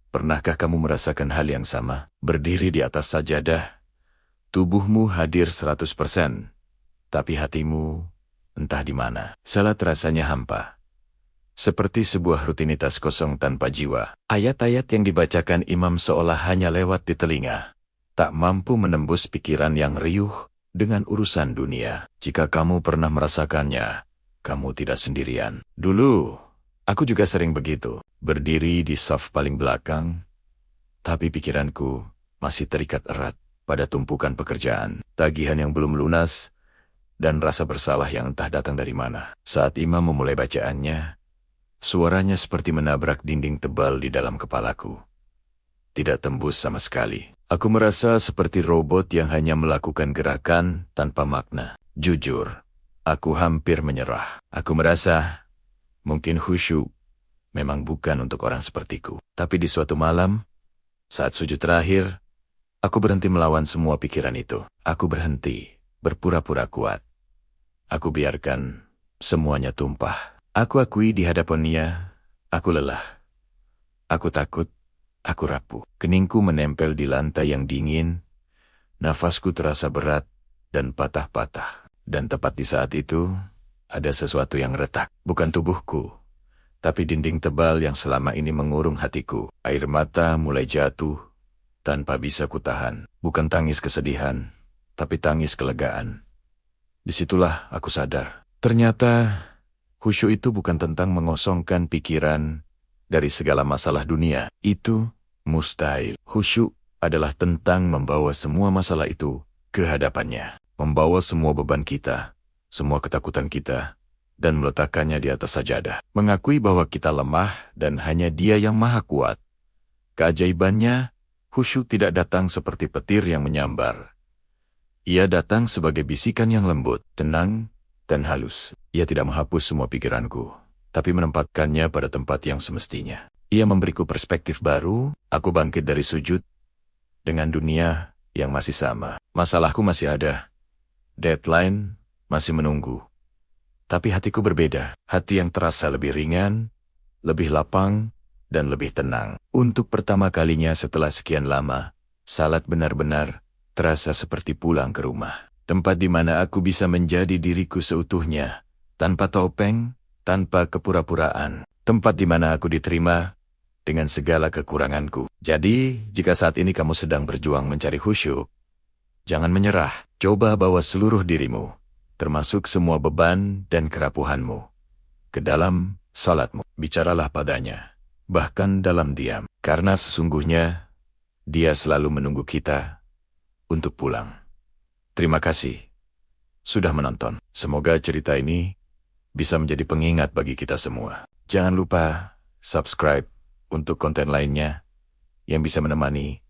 Pernahkah kamu merasakan hal yang sama? Berdiri di atas sajadah, tubuhmu hadir 100%, tapi hatimu entah di mana. Salat rasanya hampa. Seperti sebuah rutinitas kosong tanpa jiwa. Ayat-ayat yang dibacakan imam seolah hanya lewat di telinga. Tak mampu menembus pikiran yang riuh dengan urusan dunia. Jika kamu pernah merasakannya, kamu tidak sendirian. Dulu, aku juga sering begitu. Berdiri di saf paling belakang, tapi pikiranku masih terikat erat pada tumpukan pekerjaan, tagihan yang belum lunas, dan rasa bersalah yang entah datang dari mana. Saat imam memulai bacaannya, suaranya seperti menabrak dinding tebal di dalam kepalaku. Tidak tembus sama sekali. Aku merasa seperti robot yang hanya melakukan gerakan tanpa makna. Jujur, aku hampir menyerah. Aku merasa mungkin khusyuk memang bukan untuk orang sepertiku. Tapi di suatu malam, saat sujud terakhir, aku berhenti melawan semua pikiran itu. Aku berhenti berpura-pura kuat. Aku biarkan semuanya tumpah. Aku akui di hadapannya, aku lelah. Aku takut, aku rapuh. Keningku menempel di lantai yang dingin, nafasku terasa berat dan patah-patah. Dan tepat di saat itu, ada sesuatu yang retak. Bukan tubuhku, tapi dinding tebal yang selama ini mengurung hatiku. Air mata mulai jatuh tanpa bisa kutahan. Bukan tangis kesedihan, tapi tangis kelegaan. Disitulah aku sadar. Ternyata khusyuk itu bukan tentang mengosongkan pikiran dari segala masalah dunia. Itu mustahil. Khusyuk adalah tentang membawa semua masalah itu ke hadapannya. Membawa semua beban kita, semua ketakutan kita, dan meletakkannya di atas sajadah. Mengakui bahwa kita lemah dan hanya Dia yang maha kuat. Keajaibannya, khusyuk tidak datang seperti petir yang menyambar. Ia datang sebagai bisikan yang lembut, tenang, dan halus. Ia tidak menghapus semua pikiranku, tapi menempatkannya pada tempat yang semestinya. Ia memberiku perspektif baru. Aku bangkit dari sujud dengan dunia yang masih sama. Masalahku masih ada. Deadline masih menunggu. Tapi hatiku berbeda. Hati yang terasa lebih ringan, lebih lapang, dan lebih tenang. Untuk pertama kalinya setelah sekian lama, salat benar-benar terasa seperti pulang ke rumah. Tempat di mana aku bisa menjadi diriku seutuhnya, tanpa topeng, tanpa kepura-puraan. Tempat di mana aku diterima dengan segala kekuranganku. Jadi, jika saat ini kamu sedang berjuang mencari khusyuk, jangan menyerah. Coba bawa seluruh dirimu, termasuk semua beban dan kerapuhanmu, ke dalam salatmu. Bicaralah padanya, bahkan dalam diam. Karena sesungguhnya, Dia selalu menunggu kita untuk pulang. Terima kasih sudah menonton. Semoga cerita ini bisa menjadi pengingat bagi kita semua. Jangan lupa subscribe untuk konten lainnya yang bisa menemani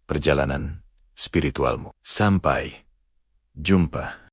perjalanan spiritualmu. Sampai jumpa.